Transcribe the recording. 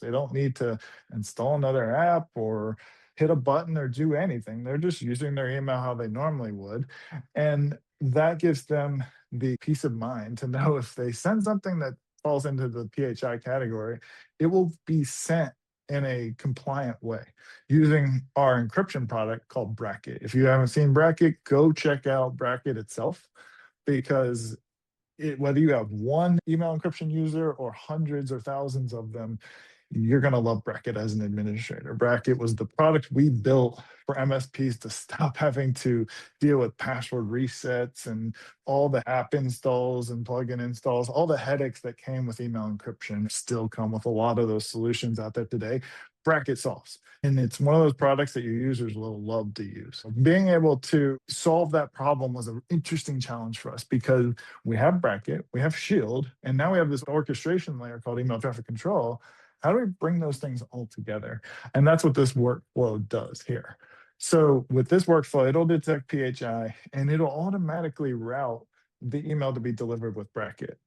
They don't need to install another app or hit a button or do anything. They're just using their email how they normally would. And that gives them the peace of mind to know if they send something that falls into the PHI category, it will be sent in a compliant way using our encryption product called Bracket. If you haven't seen Bracket, go check out Bracket itself because whether you have one email encryption user or hundreds or thousands of them, you're going to love Bracket as an administrator. Bracket was the product we built for MSPs to stop having to deal with password resets and all the app installs and plugin installs. All the headaches that came with email encryption still come with a lot of those solutions out there today. Bracket solves. And it's one of those products that your users will love to use. Being able to solve that problem was an interesting challenge for us because we have Bracket, we have Shield, and now we have this orchestration layer called email traffic control. How do we bring those things all together? And that's what this workflow does here. So with this workflow, it'll detect PHI and it'll automatically route the email to be delivered with Bracket.